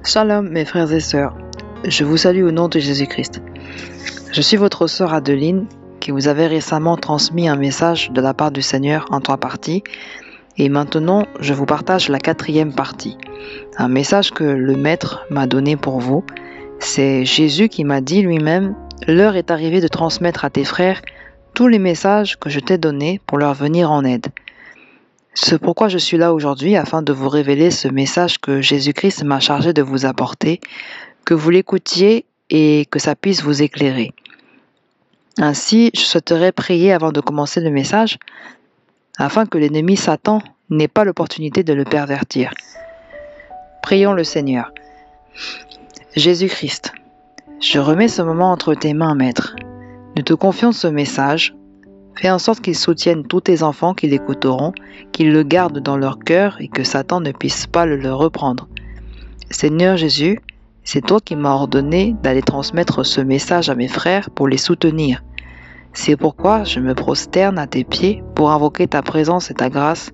Shalom mes frères et sœurs, je vous salue au nom de Jésus-Christ. Je suis votre sœur Adeline qui vous avait récemment transmis un message de la part du Seigneur en 3 parties et maintenant je vous partage la 4e partie. Un message que le Maître m'a donné pour vous. C'est Jésus qui m'a dit lui-même « L'heure est arrivée de transmettre à tes frères tous les messages que je t'ai donnés pour leur venir en aide. » C'est pourquoi je suis là aujourd'hui afin de vous révéler ce message que Jésus-Christ m'a chargé de vous apporter, que vous l'écoutiez et que ça puisse vous éclairer. Ainsi, je souhaiterais prier avant de commencer le message, afin que l'ennemi Satan n'ait pas l'opportunité de le pervertir. Prions le Seigneur. Jésus-Christ, je remets ce moment entre tes mains, Maître. Nous te confions ce message. Fais en sorte qu'ils soutiennent tous tes enfants qui l'écouteront, qu'ils le gardent dans leur cœur et que Satan ne puisse pas le reprendre. Seigneur Jésus, c'est toi qui m'as ordonné d'aller transmettre ce message à mes frères pour les soutenir. C'est pourquoi je me prosterne à tes pieds pour invoquer ta présence et ta grâce,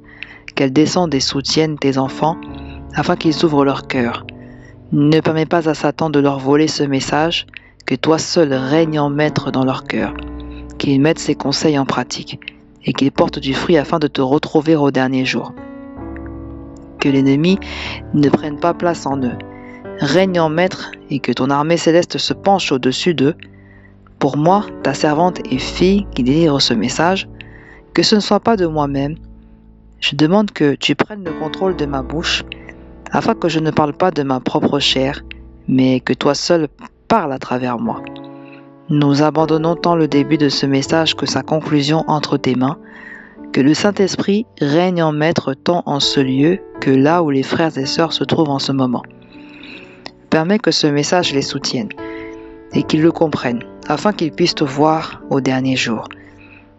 qu'elle descende et soutienne tes enfants, afin qu'ils ouvrent leur cœur. Ne permets pas à Satan de leur voler ce message, que toi seul règnes en maître dans leur cœur. Qu'ils mettent ses conseils en pratique et qu'ils portent du fruit afin de te retrouver au dernier jour. Que l'ennemi ne prenne pas place en eux. Règne en maître et que ton armée céleste se penche au-dessus d'eux. Pour moi, ta servante et fille qui délivre ce message, que ce ne soit pas de moi-même. Je demande que tu prennes le contrôle de ma bouche afin que je ne parle pas de ma propre chair, mais que toi seul parles à travers moi. Nous abandonnons tant le début de ce message que sa conclusion entre tes mains, que le Saint-Esprit règne en maître tant en ce lieu que là où les frères et sœurs se trouvent en ce moment. Permets que ce message les soutienne et qu'ils le comprennent, afin qu'ils puissent te voir au dernier jour.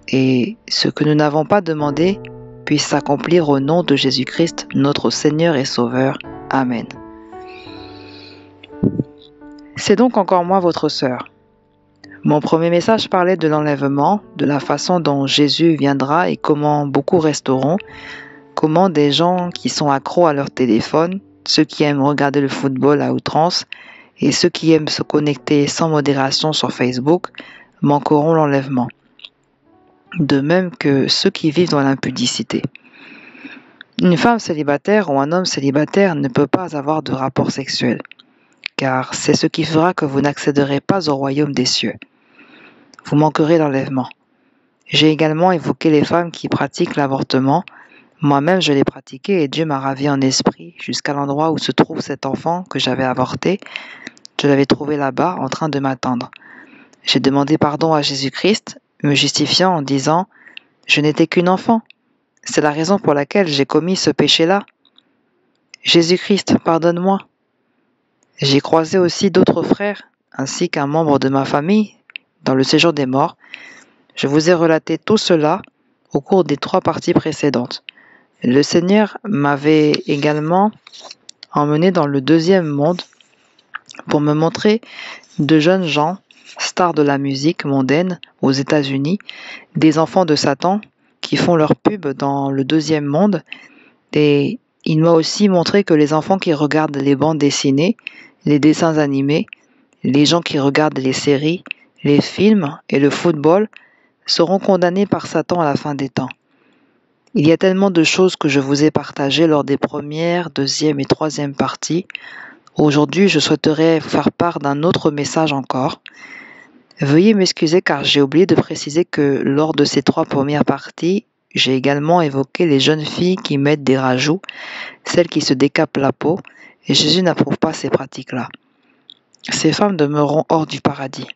Et ce que nous n'avons pas demandé puisse s'accomplir au nom de Jésus-Christ, notre Seigneur et Sauveur. Amen. C'est donc encore moi, votre sœur. Mon premier message parlait de l'enlèvement, de la façon dont Jésus viendra et comment beaucoup resteront, comment des gens qui sont accros à leur téléphone, ceux qui aiment regarder le football à outrance et ceux qui aiment se connecter sans modération sur Facebook manqueront l'enlèvement. De même que ceux qui vivent dans l'impudicité. Une femme célibataire ou un homme célibataire ne peut pas avoir de rapport sexuel, car c'est ce qui fera que vous n'accéderez pas au royaume des cieux. Vous manquerez l'enlèvement. J'ai également évoqué les femmes qui pratiquent l'avortement. Moi-même, je l'ai pratiqué et Dieu m'a ravi en esprit jusqu'à l'endroit où se trouve cet enfant que j'avais avorté. Je l'avais trouvé là-bas en train de m'attendre. J'ai demandé pardon à Jésus-Christ, me justifiant en disant « Je n'étais qu'une enfant. C'est la raison pour laquelle j'ai commis ce péché-là. Jésus-Christ, pardonne-moi. » J'ai croisé aussi d'autres frères, ainsi qu'un membre de ma famille, dans le séjour des morts. Je vous ai relaté tout cela au cours des 3 parties précédentes. Le Seigneur m'avait également emmené dans le 2e monde pour me montrer de jeunes gens, stars de la musique mondaine aux États-Unis, des enfants de Satan qui font leur pub dans le 2e monde. Et il m'a aussi montré que les enfants qui regardent les bandes dessinées, les dessins animés, les gens qui regardent les séries, les films et le football seront condamnés par Satan à la fin des temps. Il y a tellement de choses que je vous ai partagées lors des 1ère, 2e et 3e parties. Aujourd'hui, je souhaiterais vous faire part d'un autre message encore. Veuillez m'excuser car j'ai oublié de préciser que lors de ces 3 premières parties, j'ai également évoqué les jeunes filles qui mettent des rajouts, celles qui se décapent la peau, et Jésus n'approuve pas ces pratiques-là. Ces femmes demeureront hors du paradis.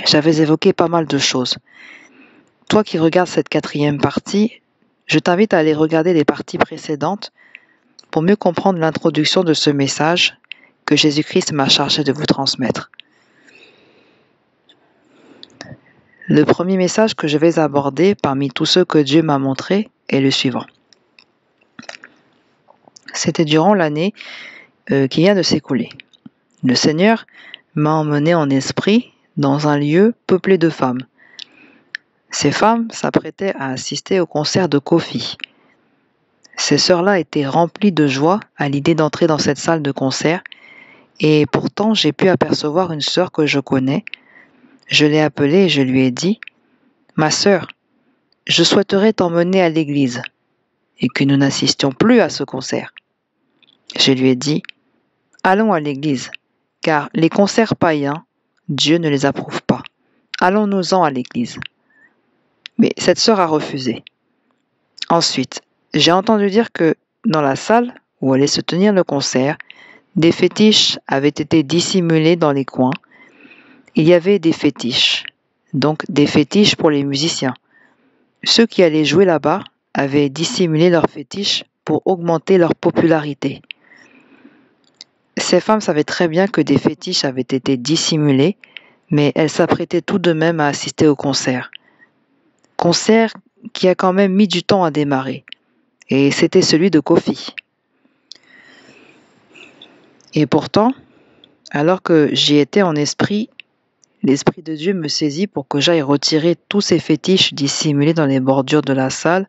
J'avais évoqué pas mal de choses. Toi qui regardes cette 4e partie, je t'invite à aller regarder les parties précédentes pour mieux comprendre l'introduction de ce message que Jésus-Christ m'a chargé de vous transmettre. Le premier message que je vais aborder parmi tous ceux que Dieu m'a montrés est le suivant. C'était durant l'année qui vient de s'écouler. Le Seigneur m'a emmené en esprit dans un lieu peuplé de femmes. Ces femmes s'apprêtaient à assister au concert de Kofi. Ces sœurs-là étaient remplies de joie à l'idée d'entrer dans cette salle de concert, et pourtant j'ai pu apercevoir une sœur que je connais. Je l'ai appelée et je lui ai dit, « Ma sœur, je souhaiterais t'emmener à l'église et que nous n'assistions plus à ce concert. » Je lui ai dit, « Allons à l'église, car les concerts païens, Dieu ne les approuve pas. Allons-nous-en à l'église. » Mais cette sœur a refusé. Ensuite, j'ai entendu dire que dans la salle où allait se tenir le concert, des fétiches avaient été dissimulés dans les coins. Il y avait des fétiches, donc des fétiches pour les musiciens. Ceux qui allaient jouer là-bas avaient dissimulé leurs fétiches pour augmenter leur popularité. Ces femmes savaient très bien que des fétiches avaient été dissimulés, mais elles s'apprêtaient tout de même à assister au concert. Concert qui a quand même mis du temps à démarrer, et c'était celui de Kofi. Et pourtant, alors que j'y étais en esprit, l'Esprit de Dieu me saisit pour que j'aille retirer tous ces fétiches dissimulés dans les bordures de la salle.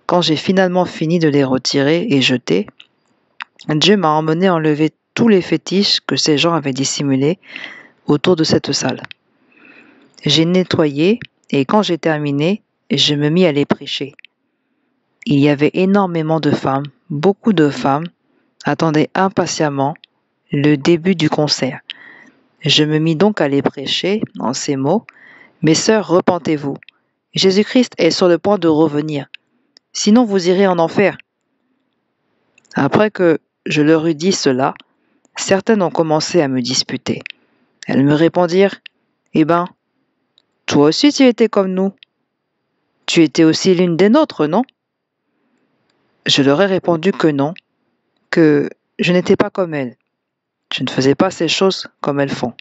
Quand j'ai finalement fini de les retirer et jeter, Dieu m'a emmené enlever tous les fétiches que ces gens avaient dissimulés autour de cette salle. J'ai nettoyé et quand j'ai terminé, je me mis à les prêcher. Il y avait énormément de femmes, beaucoup de femmes, attendaient impatiemment le début du concert. Je me mis donc à les prêcher en ces mots. « Mes sœurs, repentez-vous. Jésus-Christ est sur le point de revenir. Sinon vous irez en enfer. » Après que je leur eus dit cela, certaines ont commencé à me disputer. Elles me répondirent, « Eh ben, toi aussi tu étais comme nous. Tu étais aussi l'une des nôtres, non ?» Je leur ai répondu que non, que je n'étais pas comme elles. Je ne faisais pas ces choses comme elles font.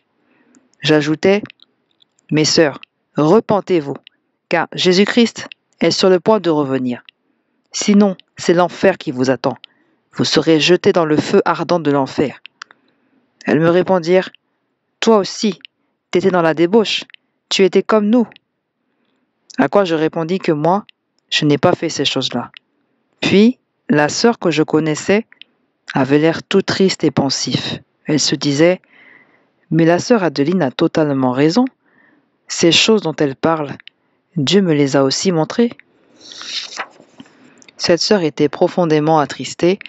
J'ajoutais, « Mes sœurs, repentez-vous, car Jésus-Christ est sur le point de revenir. Sinon, c'est l'enfer qui vous attend. Vous serez jetés dans le feu ardent de l'enfer. » Elles me répondirent, « Toi aussi, t'étais dans la débauche, tu étais comme nous. » À quoi je répondis que moi, je n'ai pas fait ces choses-là. Puis, la sœur que je connaissais avait l'air tout triste et pensif. Elle se disait, « Mais la sœur Adeline a totalement raison. Ces choses dont elle parle, Dieu me les a aussi montrées. » Cette sœur était profondément attristée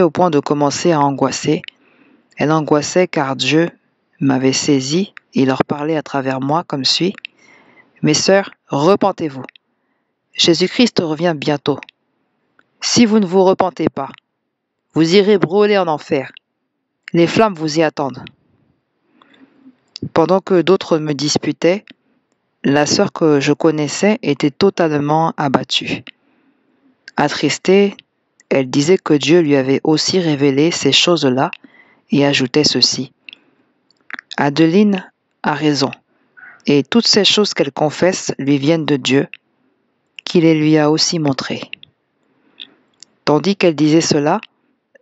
au point de commencer à angoisser. Elle angoissait car Dieu m'avait saisi et leur parlait à travers moi comme suit. « Mes sœurs, repentez-vous. Jésus-Christ revient bientôt. Si vous ne vous repentez pas, vous irez brûler en enfer. Les flammes vous y attendent. » Pendant que d'autres me disputaient, la sœur que je connaissais était totalement abattue. Attristée, elle disait que Dieu lui avait aussi révélé ces choses-là et ajoutait ceci. « Adeline a raison, et toutes ces choses qu'elle confesse lui viennent de Dieu, qui les lui a aussi montrées. » Tandis qu'elle disait cela,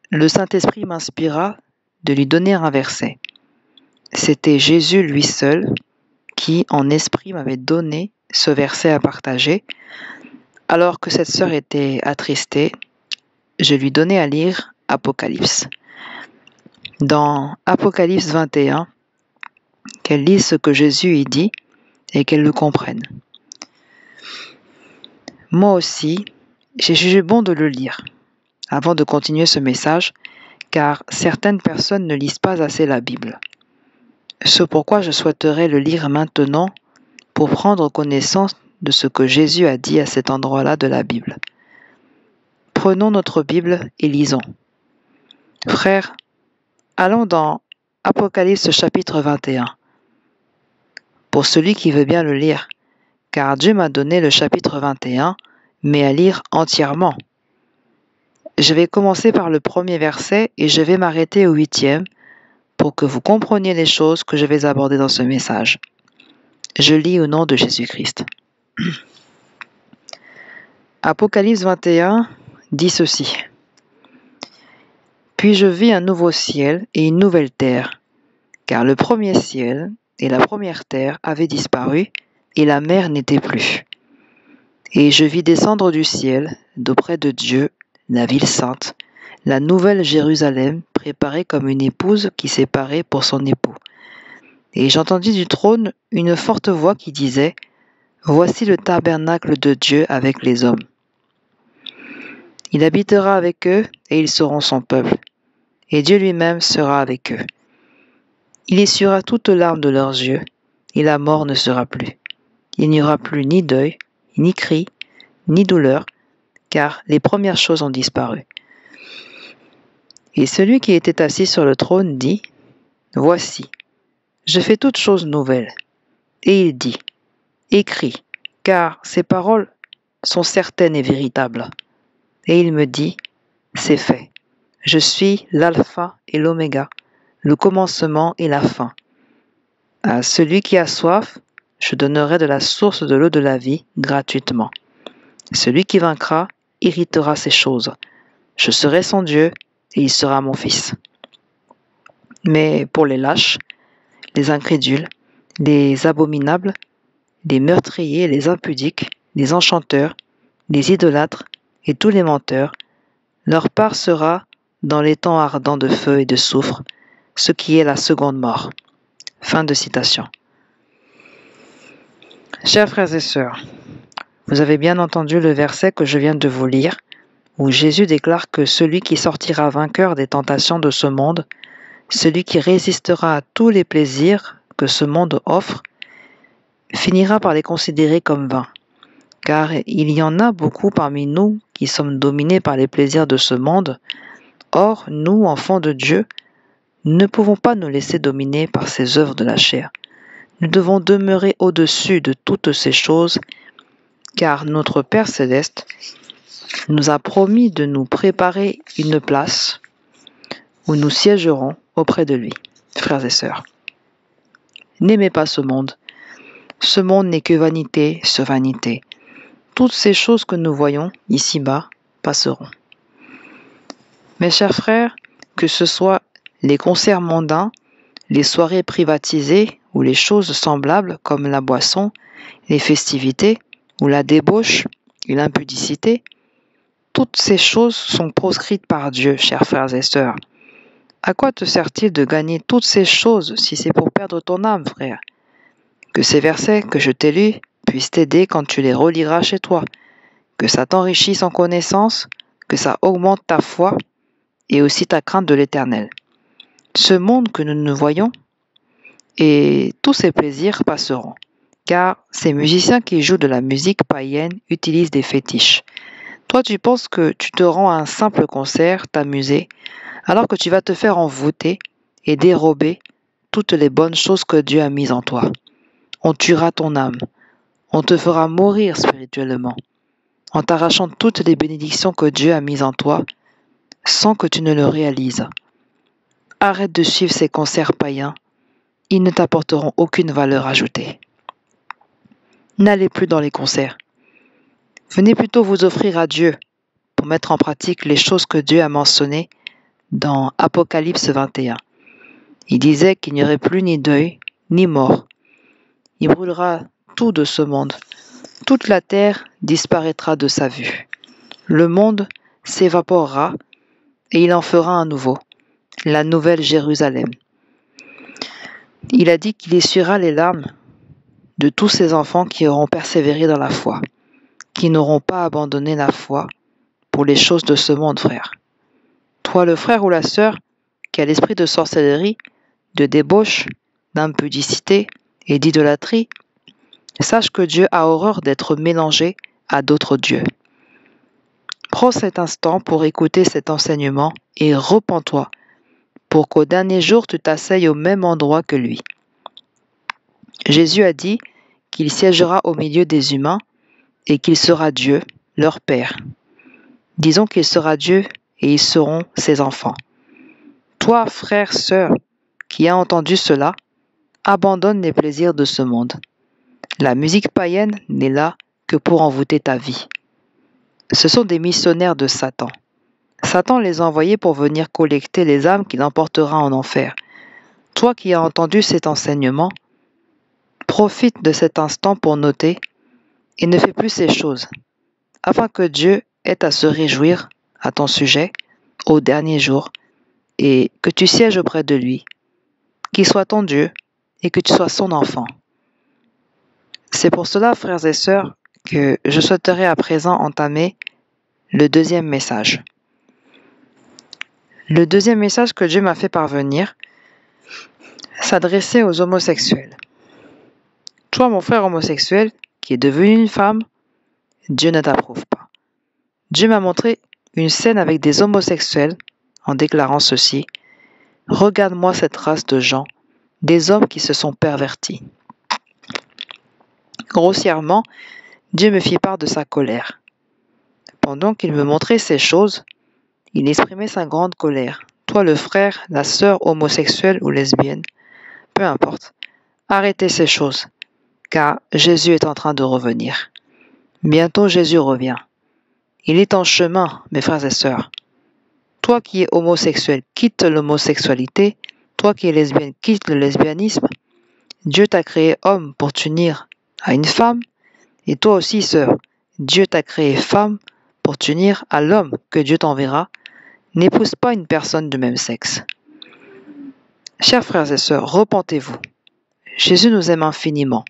le Saint-Esprit m'inspira de lui donner un verset. C'était Jésus lui seul qui, en esprit, m'avait donné ce verset à partager. Alors que cette sœur était attristée, je lui donnai à lire Apocalypse. Dans Apocalypse 21, qu'elle lise ce que Jésus y dit et qu'elle le comprenne. Moi aussi, j'ai jugé bon de le lire avant de continuer ce message, car certaines personnes ne lisent pas assez la Bible. C'est pourquoi je souhaiterais le lire maintenant pour prendre connaissance de ce que Jésus a dit à cet endroit-là de la Bible. Prenons notre Bible et lisons. Frères, allons dans Apocalypse chapitre 21. Pour celui qui veut bien le lire, car Dieu m'a donné le chapitre 21, mais à lire entièrement. Je vais commencer par le premier verset et je vais m'arrêter au 8e pour que vous compreniez les choses que je vais aborder dans ce message. Je lis au nom de Jésus-Christ. Apocalypse 21 dit ceci. « Puis je vis un nouveau ciel et une nouvelle terre, car le premier ciel et la première terre avaient disparu et la mer n'était plus. Et je vis descendre du ciel, d'auprès de Dieu, la ville sainte, la nouvelle Jérusalem, préparée comme une épouse qui s'est parée pour son époux. Et j'entendis du trône une forte voix qui disait, Voici le tabernacle de Dieu avec les hommes. Il habitera avec eux et ils seront son peuple, et Dieu lui-même sera avec eux. Il essuiera toute larme de leurs yeux, et la mort ne sera plus. Il n'y aura plus ni deuil, ni cri, ni douleur, car les premières choses ont disparu. Et celui qui était assis sur le trône dit, Voici, je fais toutes choses nouvelles. Et il dit, Écris, car ces paroles sont certaines et véritables. Et il me dit, C'est fait. Je suis l'alpha et l'oméga, le commencement et la fin. À celui qui a soif, je donnerai de la source de l'eau de la vie gratuitement. Celui qui vaincra héritera ces choses. Je serai son Dieu et il sera mon fils. Mais pour les lâches, les incrédules, les abominables, les meurtriers, les impudiques, les enchanteurs, les idolâtres et tous les menteurs, leur part sera dans les temps ardents de feu et de soufre, ce qui est la seconde mort. Fin de citation. Chers frères et sœurs, vous avez bien entendu le verset que je viens de vous lire, où Jésus déclare que celui qui sortira vainqueur des tentations de ce monde, celui qui résistera à tous les plaisirs que ce monde offre, finira par les considérer comme vains. Car il y en a beaucoup parmi nous qui sommes dominés par les plaisirs de ce monde. Or, nous, enfants de Dieu, ne pouvons pas nous laisser dominer par ces œuvres de la chair. Nous devons demeurer au-dessus de toutes ces choses, car notre Père céleste nous a promis de nous préparer une place où nous siégerons auprès de lui. Frères et sœurs, n'aimez pas ce monde. Ce monde n'est que vanité sur vanité. Toutes ces choses que nous voyons ici-bas passeront. Mes chers frères, que ce soit les concerts mondains, les soirées privatisées ou les choses semblables comme la boisson, les festivités ou la débauche et l'impudicité, toutes ces choses sont proscrites par Dieu, chers frères et sœurs. À quoi te sert-il de gagner toutes ces choses si c'est pour perdre ton âme, frère? Que ces versets que je t'ai lus puissent t'aider quand tu les reliras chez toi, que ça t'enrichisse en connaissance, que ça augmente ta foi et aussi ta crainte de l'Éternel. Ce monde que nous ne voyons et tous ses plaisirs passeront, car ces musiciens qui jouent de la musique païenne utilisent des fétiches. Toi, tu penses que tu te rends à un simple concert, t'amuser, alors que tu vas te faire envoûter et dérober toutes les bonnes choses que Dieu a mises en toi. On tuera ton âme, on te fera mourir spirituellement, en t'arrachant toutes les bénédictions que Dieu a mises en toi, sans que tu ne le réalises. Arrête de suivre ces concerts païens, ils ne t'apporteront aucune valeur ajoutée. N'allez plus dans les concerts. Venez plutôt vous offrir à Dieu pour mettre en pratique les choses que Dieu a mentionnées dans Apocalypse 21. Il disait qu'il n'y aurait plus ni deuil, ni mort. Il brûlera tout de ce monde. Toute la terre disparaîtra de sa vue. Le monde s'évaporera et il en fera un nouveau, la nouvelle Jérusalem. Il a dit qu'il essuiera les larmes de tous ces enfants qui auront persévéré dans la foi, qui n'auront pas abandonné la foi pour les choses de ce monde, frère. Toi, le frère ou la sœur, qui a l'esprit de sorcellerie, de débauche, d'impudicité et d'idolâtrie, sache que Dieu a horreur d'être mélangé à d'autres dieux. Prends cet instant pour écouter cet enseignement et repens-toi, pour qu'au dernier jour tu t'asseyes au même endroit que lui. Jésus a dit qu'il siégera au milieu des humains et qu'il sera Dieu, leur Père. Disons qu'il sera Dieu et ils seront ses enfants. Toi, frère, sœur, qui as entendu cela, abandonne les plaisirs de ce monde. La musique païenne n'est là que pour envoûter ta vie. Ce sont des missionnaires de Satan. Satan les a envoyés pour venir collecter les âmes qu'il emportera en enfer. Toi qui as entendu cet enseignement, profite de cet instant pour noter et ne fais plus ces choses, afin que Dieu ait à se réjouir à ton sujet au dernier jour, et que tu sièges auprès de lui, qu'il soit ton Dieu et que tu sois son enfant. C'est pour cela, frères et sœurs, que je souhaiterais à présent entamer le deuxième message. Le deuxième message que Dieu m'a fait parvenir s'adressait aux homosexuels. Toi, mon frère homosexuel, qui est devenu une femme, Dieu ne t'approuve pas. Dieu m'a montré une scène avec des homosexuels en déclarant ceci: « Regarde-moi cette race de gens, des hommes qui se sont pervertis. » Grossièrement, Dieu me fit part de sa colère. Pendant qu'il me montrait ces choses, il exprimait sa grande colère. Toi, le frère, la sœur homosexuelle ou lesbienne, peu importe, arrêtez ces choses, car Jésus est en train de revenir. Bientôt Jésus revient. Il est en chemin, mes frères et sœurs. Toi qui es homosexuel, quitte l'homosexualité. Toi qui es lesbienne, quitte le lesbianisme. Dieu t'a créé homme pour t'unir à une femme. Et toi aussi, sœur, Dieu t'a créé femme pour t'unir à l'homme que Dieu t'enverra. N'épouse pas une personne de même sexe. Chers frères et sœurs, repentez-vous. Jésus nous aime infiniment.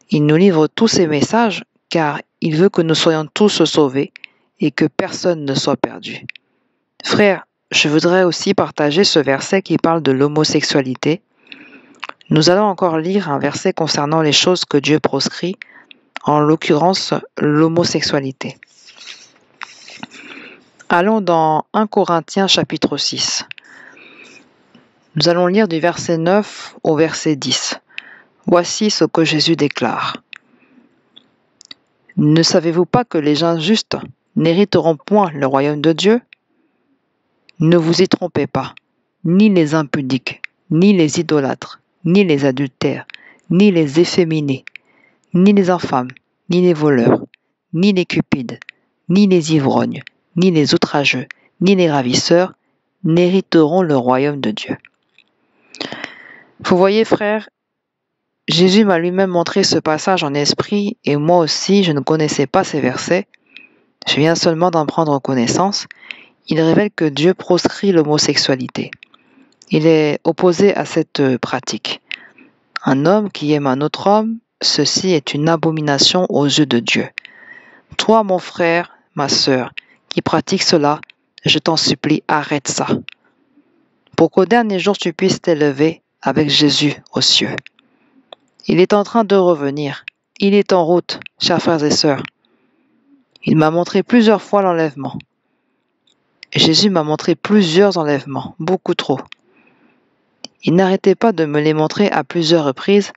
Il nous livre tous ses messages car il veut que nous soyons tous sauvés et que personne ne soit perdu. Frères, je voudrais aussi partager ce verset qui parle de l'homosexualité. Nous allons encore lire un verset concernant les choses que Dieu proscrit, en l'occurrence l'homosexualité. Allons dans 1 Corinthiens chapitre 6. Nous allons lire du verset 9 au verset 10. Voici ce que Jésus déclare. « Ne savez-vous pas que les gens justes n'hériteront point le royaume de Dieu ? Ne vous y trompez pas, ni les impudiques, ni les idolâtres, ni les adultères, ni les efféminés, ni les infâmes, ni les voleurs, ni les cupides, ni les ivrognes, ni les outrageux, ni les ravisseurs n'hériteront le royaume de Dieu. » Vous voyez, frères, Jésus m'a lui-même montré ce passage en esprit et moi aussi, je ne connaissais pas ces versets. Je viens seulement d'en prendre connaissance. Il révèle que Dieu proscrit l'homosexualité. Il est opposé à cette pratique. Un homme qui aime un autre homme, ceci est une abomination aux yeux de Dieu. Toi, mon frère, ma sœur, qui pratique cela, je t'en supplie, arrête ça. Pour qu'au dernier jour tu puisses t'élever avec Jésus aux cieux. Il est en train de revenir. Il est en route, chers frères et sœurs. Il m'a montré plusieurs fois l'enlèvement. Jésus m'a montré plusieurs enlèvements, beaucoup trop. Il n'arrêtait pas de me les montrer à plusieurs reprises,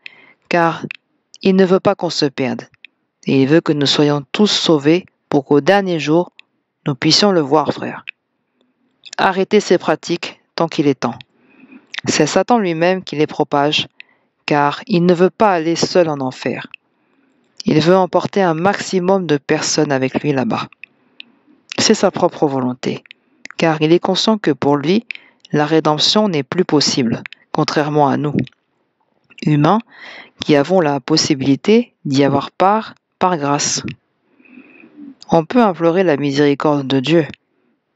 car il ne veut pas qu'on se perde. Et il veut que nous soyons tous sauvés pour qu'au dernier jour, nous puissions le voir, frère. Arrêtez ces pratiques tant qu'il est temps. C'est Satan lui-même qui les propage, car il ne veut pas aller seul en enfer. Il veut emporter un maximum de personnes avec lui là-bas. C'est sa propre volonté, car il est conscient que pour lui, la rédemption n'est plus possible, contrairement à nous, humains, qui avons la possibilité d'y avoir part par grâce. On peut implorer la miséricorde de Dieu,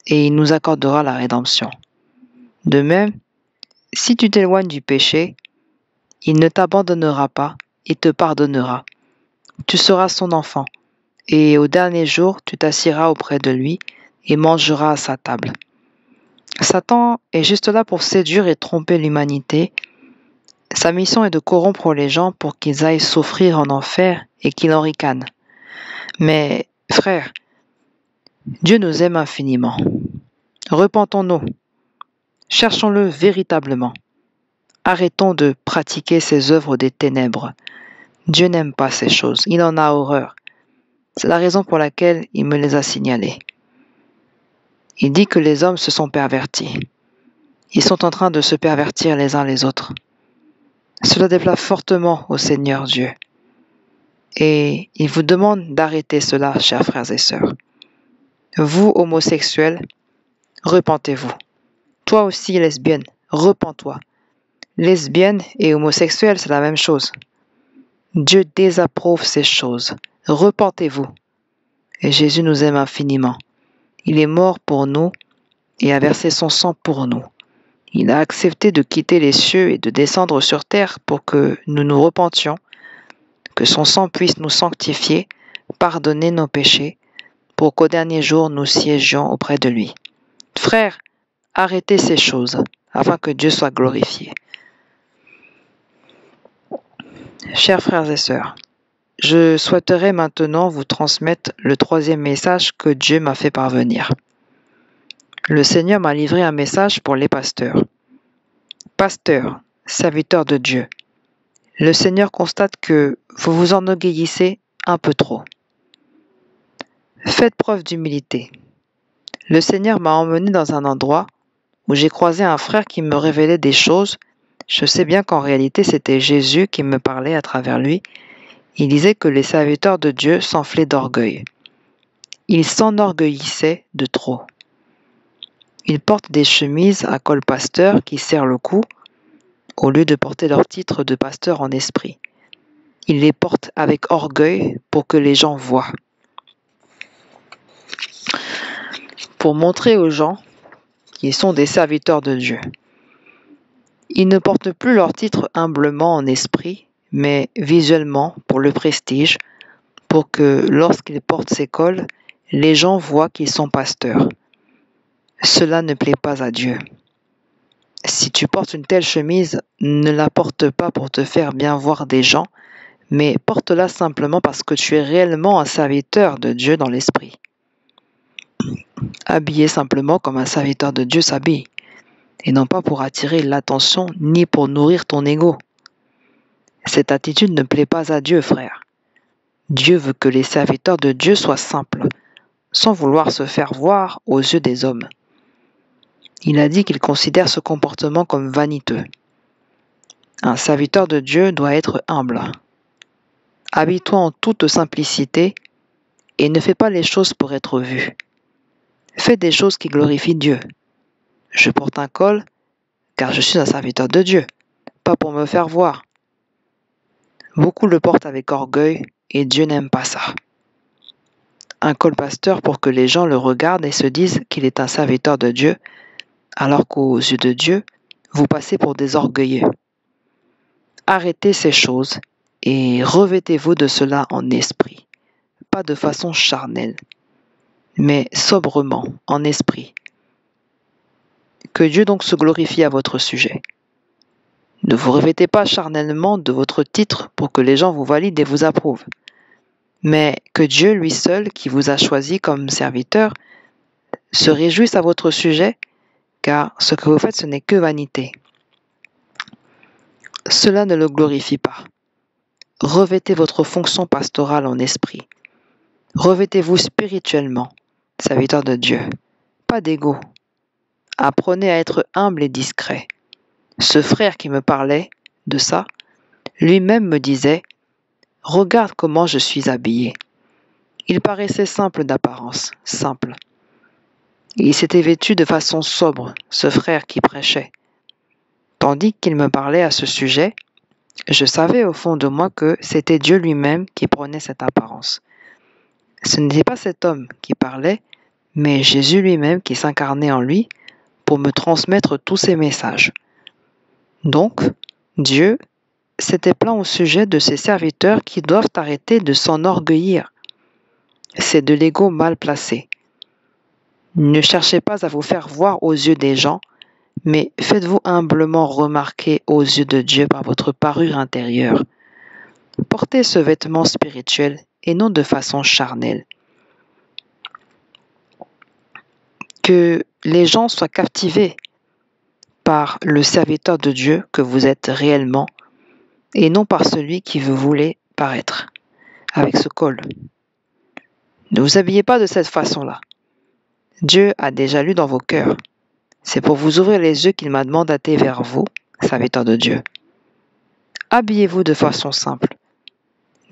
et il nous accordera la rédemption. De même, si tu t'éloignes du péché, il ne t'abandonnera pas et te pardonnera. Tu seras son enfant, et au dernier jour, tu t'assiras auprès de lui et mangeras à sa table. Satan est juste là pour séduire et tromper l'humanité. Sa mission est de corrompre les gens pour qu'ils aillent souffrir en enfer et qu'ils en ricanent. Mais, frères, Dieu nous aime infiniment. Repentons-nous. Cherchons-le véritablement. Arrêtons de pratiquer ces œuvres des ténèbres. Dieu n'aime pas ces choses. Il en a horreur. C'est la raison pour laquelle il me les a signalées. Il dit que les hommes se sont pervertis. Ils sont en train de se pervertir les uns les autres. Cela déplaît fortement au Seigneur Dieu. Et il vous demande d'arrêter cela, chers frères et sœurs. Vous, homosexuels, repentez-vous. Toi aussi, lesbienne, repens-toi. Lesbienne et homosexuelle, c'est la même chose. Dieu désapprouve ces choses. Repentez-vous. Et Jésus nous aime infiniment. Il est mort pour nous et a versé son sang pour nous. Il a accepté de quitter les cieux et de descendre sur terre pour que nous nous repentions, que son sang puisse nous sanctifier, pardonner nos péchés, pour qu'au dernier jour nous siégions auprès de lui. Frères, arrêtez ces choses, afin que Dieu soit glorifié. Chers frères et sœurs, je souhaiterais maintenant vous transmettre le troisième message que Dieu m'a fait parvenir. Le Seigneur m'a livré un message pour les pasteurs. Pasteurs, serviteurs de Dieu, le Seigneur constate que vous vous enorgueillissez un peu trop. Faites preuve d'humilité. Le Seigneur m'a emmené dans un endroit où j'ai croisé un frère qui me révélait des choses. Je sais bien qu'en réalité c'était Jésus qui me parlait à travers lui. Il disait que les serviteurs de Dieu s'enflaient d'orgueil. Ils s'enorgueillissaient de trop. Ils portent des chemises à col pasteur qui serrent le cou, au lieu de porter leur titre de pasteur en esprit. Ils les portent avec orgueil pour que les gens voient. Pour montrer aux gens qu'ils sont des serviteurs de Dieu. Ils ne portent plus leur titre humblement en esprit, mais visuellement pour le prestige, pour que lorsqu'ils portent ces cols, les gens voient qu'ils sont pasteurs. Cela ne plaît pas à Dieu. Si tu portes une telle chemise, ne la porte pas pour te faire bien voir des gens, mais porte-la simplement parce que tu es réellement un serviteur de Dieu dans l'esprit. Habillé simplement comme un serviteur de Dieu s'habille, et non pas pour attirer l'attention ni pour nourrir ton ego. Cette attitude ne plaît pas à Dieu, frère. Dieu veut que les serviteurs de Dieu soient simples, sans vouloir se faire voir aux yeux des hommes. Il a dit qu'il considère ce comportement comme vaniteux. Un serviteur de Dieu doit être humble. Habille-toi en toute simplicité et ne fais pas les choses pour être vu. Fais des choses qui glorifient Dieu. Je porte un col car je suis un serviteur de Dieu, pas pour me faire voir. Beaucoup le portent avec orgueil et Dieu n'aime pas ça. Un col pasteur pour que les gens le regardent et se disent qu'il est un serviteur de Dieu, alors qu'aux yeux de Dieu, vous passez pour des orgueilleux. Arrêtez ces choses et revêtez-vous de cela en esprit, pas de façon charnelle, mais sobrement, en esprit. Que Dieu donc se glorifie à votre sujet. Ne vous revêtez pas charnellement de votre titre pour que les gens vous valident et vous approuvent, mais que Dieu, lui seul, qui vous a choisi comme serviteur, se réjouisse à votre sujet, car ce que vous faites, ce n'est que vanité. Cela ne le glorifie pas. Revêtez votre fonction pastorale en esprit. Revêtez-vous spirituellement, serviteur de Dieu. Pas d'ego. Apprenez à être humble et discret. Ce frère qui me parlait de ça, lui-même me disait « Regarde comment je suis habillé ». Il paraissait simple d'apparence, simple. Il s'était vêtu de façon sobre, ce frère qui prêchait. Tandis qu'il me parlait à ce sujet, je savais au fond de moi que c'était Dieu lui-même qui prenait cette apparence. Ce n'était pas cet homme qui parlait, mais Jésus lui-même qui s'incarnait en lui pour me transmettre tous ces messages. Donc, Dieu s'était plaint au sujet de ses serviteurs qui doivent arrêter de s'enorgueillir. C'est de l'ego mal placé. Ne cherchez pas à vous faire voir aux yeux des gens, mais faites-vous humblement remarquer aux yeux de Dieu par votre parure intérieure. Portez ce vêtement spirituel et non de façon charnelle. Que les gens soient captivés par le serviteur de Dieu que vous êtes réellement et non par celui qui vous voulait paraître avec ce col. Ne vous habillez pas de cette façon-là. Dieu a déjà lu dans vos cœurs. C'est pour vous ouvrir les yeux qu'il m'a mandaté vers vous, serviteur de Dieu. Habillez-vous de façon simple.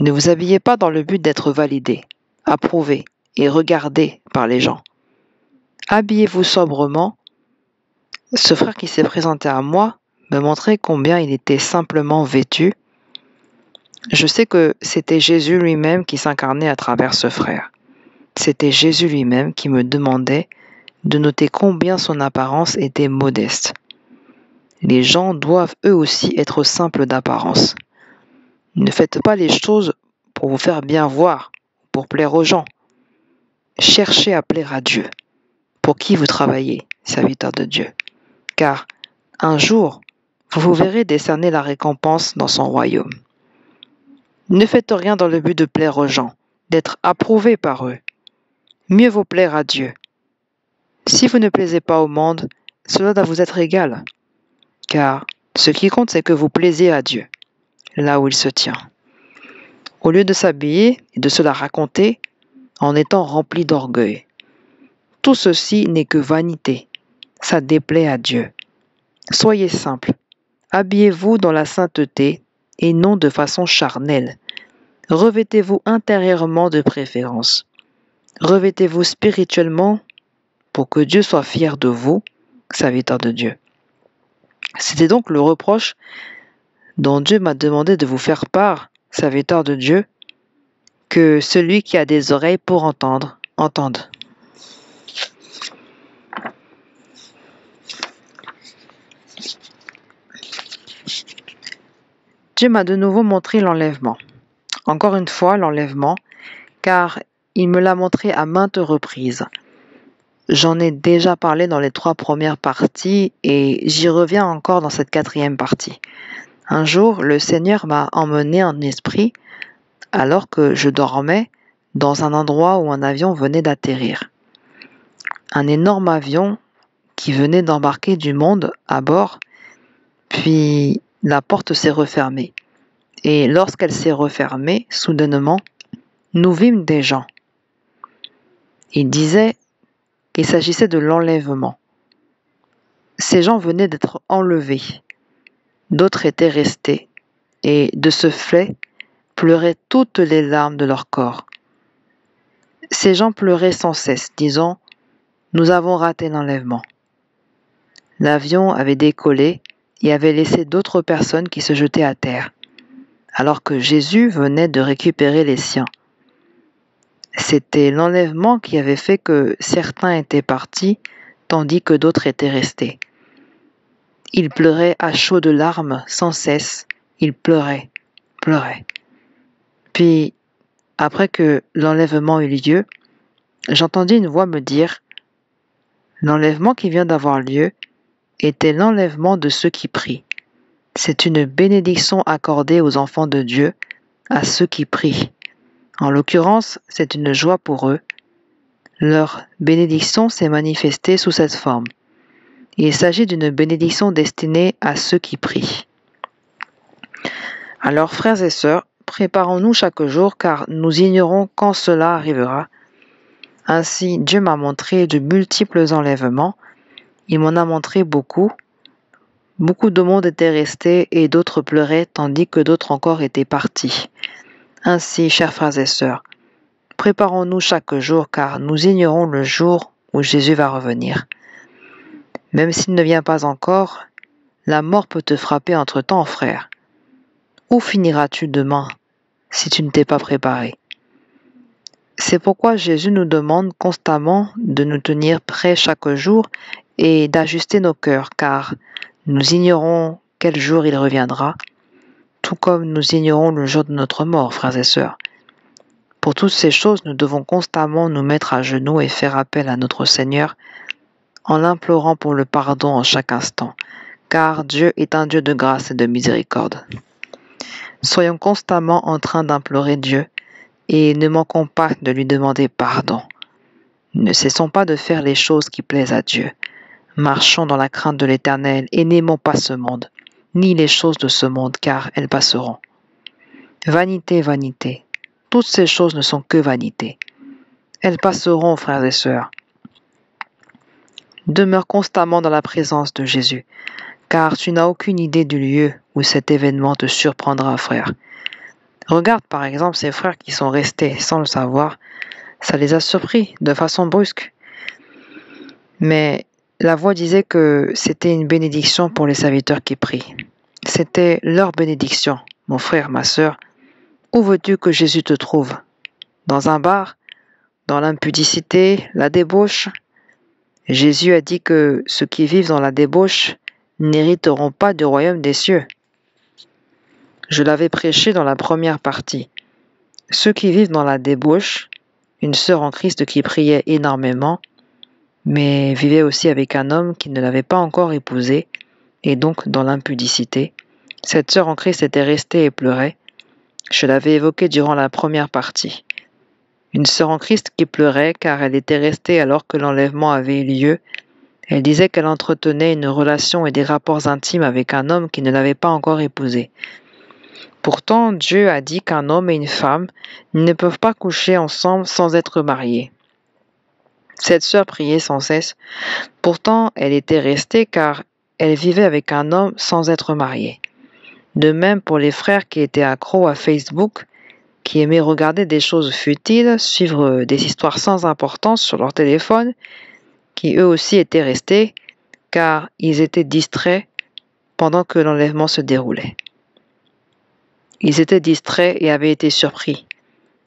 Ne vous habillez pas dans le but d'être validé, approuvé et regardé par les gens. Habillez-vous sobrement. Ce frère qui s'est présenté à moi me montrait combien il était simplement vêtu. Je sais que c'était Jésus lui-même qui s'incarnait à travers ce frère. C'était Jésus lui-même qui me demandait de noter combien son apparence était modeste. Les gens doivent eux aussi être simples d'apparence. Ne faites pas les choses pour vous faire bien voir, pour plaire aux gens. Cherchez à plaire à Dieu, pour qui vous travaillez, serviteur de Dieu. Car un jour, vous vous verrez décerner la récompense dans son royaume. Ne faites rien dans le but de plaire aux gens, d'être approuvé par eux. Mieux vaut plaire à Dieu. Si vous ne plaisez pas au monde, cela doit vous être égal. Car ce qui compte, c'est que vous plaisiez à Dieu, là où il se tient. Au lieu de s'habiller et de se la raconter en étant rempli d'orgueil. Tout ceci n'est que vanité. Ça déplaît à Dieu. Soyez simple. Habillez-vous dans la sainteté et non de façon charnelle. Revêtez-vous intérieurement de préférence. Revêtez-vous spirituellement pour que Dieu soit fier de vous, serviteur de Dieu. C'était donc le reproche dont Dieu m'a demandé de vous faire part, serviteur de Dieu, que celui qui a des oreilles pour entendre, entende. Dieu m'a de nouveau montré l'enlèvement. Encore une fois, l'enlèvement, car il me l'a montré à maintes reprises. J'en ai déjà parlé dans les 3 premières parties et j'y reviens encore dans cette 4e partie. Un jour, le Seigneur m'a emmené en esprit alors que je dormais dans un endroit où un avion venait d'atterrir. Un énorme avion qui venait d'embarquer du monde à bord, puis la porte s'est refermée. Et lorsqu'elle s'est refermée, soudainement, nous vîmes des gens. Il disait qu'il s'agissait de l'enlèvement. Ces gens venaient d'être enlevés. D'autres étaient restés. Et de ce fait, pleuraient toutes les larmes de leur corps. Ces gens pleuraient sans cesse, disant « Nous avons raté l'enlèvement ». L'avion avait décollé et avait laissé d'autres personnes qui se jetaient à terre, alors que Jésus venait de récupérer les siens. C'était l'enlèvement qui avait fait que certains étaient partis, tandis que d'autres étaient restés. Ils pleuraient à chaudes larmes sans cesse. Ils pleuraient. Puis, après que l'enlèvement eut lieu, j'entendis une voix me dire « L'enlèvement qui vient d'avoir lieu était l'enlèvement de ceux qui prient. C'est une bénédiction accordée aux enfants de Dieu, à ceux qui prient. En l'occurrence, c'est une joie pour eux. Leur bénédiction s'est manifestée sous cette forme. Il s'agit d'une bénédiction destinée à ceux qui prient. Alors, frères et sœurs, préparons-nous chaque jour car nous ignorons quand cela arrivera. Ainsi, Dieu m'a montré de multiples enlèvements. Il m'en a montré beaucoup. Beaucoup de monde était resté et d'autres pleuraient tandis que d'autres encore étaient partis. Ainsi, chers frères et sœurs, préparons-nous chaque jour car nous ignorons le jour où Jésus va revenir. Même s'il ne vient pas encore, la mort peut te frapper entre-temps, frère. Où finiras-tu demain si tu ne t'es pas préparé? C'est pourquoi Jésus nous demande constamment de nous tenir prêts chaque jour et d'ajuster nos cœurs, car nous ignorons quel jour il reviendra, tout comme nous ignorons le jour de notre mort, frères et sœurs. Pour toutes ces choses, nous devons constamment nous mettre à genoux et faire appel à notre Seigneur en l'implorant pour le pardon en chaque instant, car Dieu est un Dieu de grâce et de miséricorde. Soyons constamment en train d'implorer Dieu et ne manquons pas de lui demander pardon. Ne cessons pas de faire les choses qui plaisent à Dieu. Marchons dans la crainte de l'Éternel et n'aimons pas ce monde, ni les choses de ce monde, car elles passeront. Vanité, vanité, toutes ces choses ne sont que vanité. Elles passeront, frères et sœurs. Demeure constamment dans la présence de Jésus, car tu n'as aucune idée du lieu où cet événement te surprendra, frère. Regarde par exemple ces frères qui sont restés sans le savoir, ça les a surpris de façon brusque. Mais la voix disait que c'était une bénédiction pour les serviteurs qui prient. C'était leur bénédiction, mon frère, ma sœur. Où veux-tu que Jésus te trouve? Dans un bar? Dans l'impudicité, la débauche? Jésus a dit que ceux qui vivent dans la débauche n'hériteront pas du royaume des cieux. Je l'avais prêché dans la première partie. Ceux qui vivent dans la débauche, une sœur en Christ qui priait énormément, mais vivait aussi avec un homme qui ne l'avait pas encore épousée, et donc dans l'impudicité. Cette sœur en Christ était restée et pleurait. Je l'avais évoqué durant la première partie. Une sœur en Christ qui pleurait car elle était restée alors que l'enlèvement avait eu lieu. Elle disait qu'elle entretenait une relation et des rapports intimes avec un homme qui ne l'avait pas encore épousée. Pourtant, Dieu a dit qu'un homme et une femme ne peuvent pas coucher ensemble sans être mariés. Cette sœur priait sans cesse. Pourtant, elle était restée car elle vivait avec un homme sans être mariée. De même pour les frères qui étaient accros à Facebook, qui aimaient regarder des choses futiles, suivre des histoires sans importance sur leur téléphone, qui eux aussi étaient restés car ils étaient distraits pendant que l'enlèvement se déroulait. Ils étaient distraits et avaient été surpris,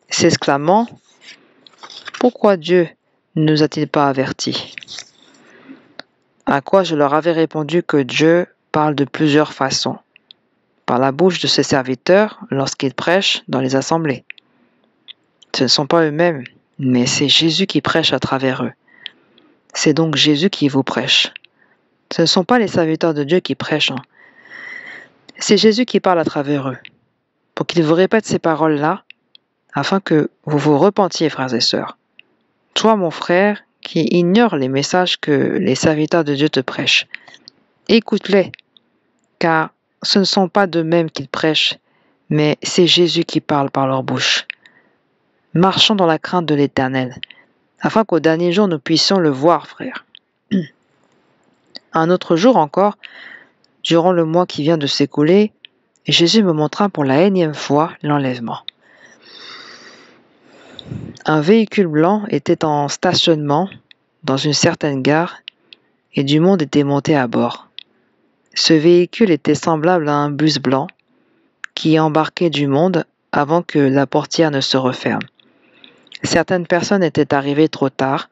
s'exclamant « Pourquoi Dieu ne nous a-t-il pas avertis ?» À quoi je leur avais répondu que Dieu parle de plusieurs façons, par la bouche de ses serviteurs lorsqu'ils prêchent dans les assemblées. Ce ne sont pas eux-mêmes, mais c'est Jésus qui prêche à travers eux. C'est donc Jésus qui vous prêche. Ce ne sont pas les serviteurs de Dieu qui prêchent. C'est Jésus qui parle à travers eux, pour qu'il vous répète ces paroles-là, afin que vous vous repentiez, frères et sœurs. Toi, mon frère, qui ignore les messages que les serviteurs de Dieu te prêchent, écoute-les, car ce ne sont pas d'eux-mêmes qu'ils prêchent, mais c'est Jésus qui parle par leur bouche. Marchons dans la crainte de l'Éternel, afin qu'au dernier jour nous puissions le voir, frère. Un autre jour encore, durant le mois qui vient de s'écouler, Jésus me montra pour la énième fois l'enlèvement. Un véhicule blanc était en stationnement dans une certaine gare et du monde était monté à bord. Ce véhicule était semblable à un bus blanc qui embarquait du monde avant que la portière ne se referme. Certaines personnes étaient arrivées trop tard,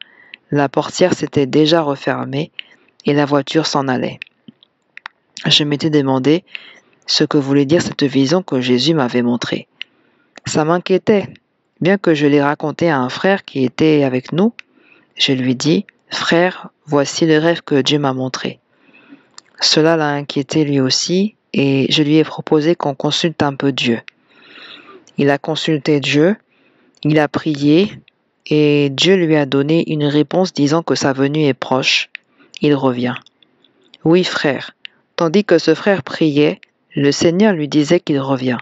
la portière s'était déjà refermée et la voiture s'en allait. Je m'étais demandé ce que voulait dire cette vision que Jésus m'avait montrée. Ça m'inquiétait, bien que je l'ai raconté à un frère qui était avec nous. Je lui dis, « Frère, voici le rêve que Dieu m'a montré. » Cela l'a inquiété lui aussi et je lui ai proposé qu'on consulte un peu Dieu. Il a consulté Dieu, il a prié et Dieu lui a donné une réponse disant que sa venue est proche. Il revient. Oui, frère. Tandis que ce frère priait, le Seigneur lui disait qu'il revient.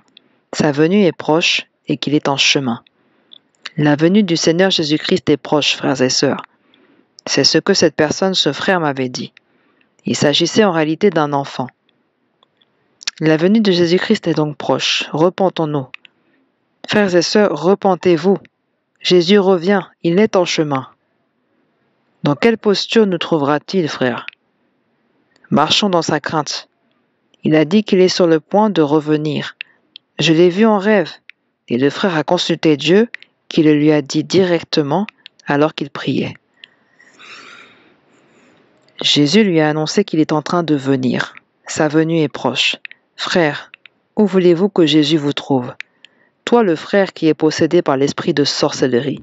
Sa venue est proche et qu'il est en chemin. La venue du Seigneur Jésus-Christ est proche, frères et sœurs. C'est ce que cette personne, ce frère, m'avait dit. Il s'agissait en réalité d'un enfant. La venue de Jésus-Christ est donc proche. Repentons-nous. Frères et sœurs, repentez-vous. Jésus revient, il est en chemin. Dans quelle posture nous trouvera-t-il, frère? Marchons dans sa crainte. Il a dit qu'il est sur le point de revenir. Je l'ai vu en rêve, et le frère a consulté Dieu, qui le lui a dit directement alors qu'il priait. Jésus lui a annoncé qu'il est en train de venir. Sa venue est proche. Frère, où voulez-vous que Jésus vous trouve? Toi, le frère qui est possédé par l'esprit de sorcellerie.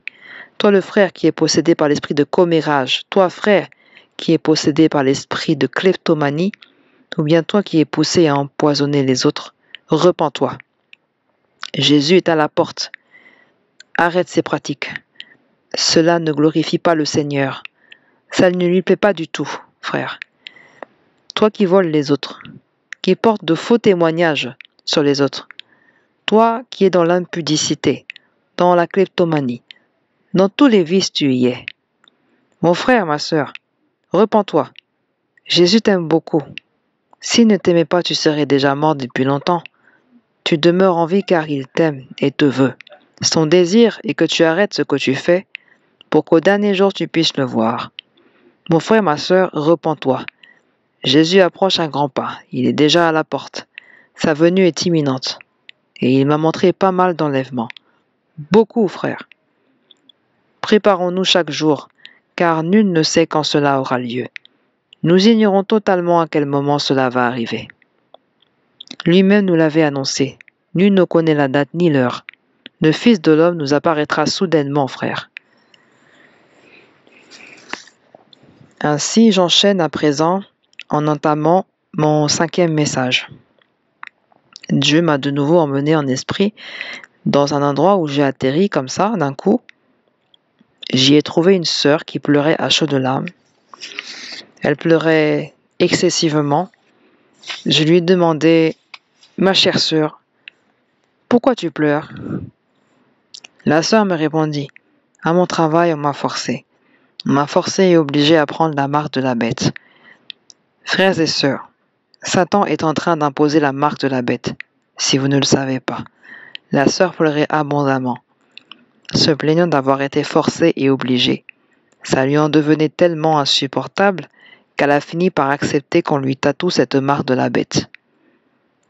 Toi, le frère qui est possédé par l'esprit de commérage. Toi, frère, qui est possédé par l'esprit de kleptomanie. Ou bien toi qui es poussé à empoisonner les autres. Repens-toi. Jésus est à la porte. Arrête ces pratiques. Cela ne glorifie pas le Seigneur. Ça ne lui plaît pas du tout, frère. Toi qui voles les autres, qui portes de faux témoignages sur les autres, toi qui es dans l'impudicité, dans la kleptomanie, dans tous les vices tu y es. Mon frère, ma sœur, repens-toi. Jésus t'aime beaucoup. S'il ne t'aimait pas, tu serais déjà mort depuis longtemps. Tu demeures en vie car il t'aime et te veut. Son désir est que tu arrêtes ce que tu fais pour qu'au dernier jour tu puisses le voir. Mon frère, ma sœur, repens-toi. Jésus approche à grands pas. Il est déjà à la porte. Sa venue est imminente. et il m'a montré pas mal d'enlèvements. Beaucoup, frère. Préparons-nous chaque jour, car nul ne sait quand cela aura lieu. Nous ignorons totalement à quel moment cela va arriver. Lui-même nous l'avait annoncé. Nul ne connaît la date ni l'heure. Le Fils de l'homme nous apparaîtra soudainement, frère. Ainsi, j'enchaîne à présent en entamant mon 5e message. Dieu m'a de nouveau emmené en esprit dans un endroit où j'ai atterri comme ça, d'un coup. J'y ai trouvé une sœur qui pleurait à chaudes larmes. Elle pleurait excessivement. Je lui ai demandé, « Ma chère sœur, pourquoi tu pleures ?» La sœur me répondit, « À mon travail, on m'a forcé. On m'a forcé et obligé à prendre la marque de la bête. » Frères et sœurs, Satan est en train d'imposer la marque de la bête, si vous ne le savez pas. La sœur pleurait abondamment, se plaignant d'avoir été forcée et obligée. Ça lui en devenait tellement insupportable qu'elle a fini par accepter qu'on lui tatoue cette marque de la bête.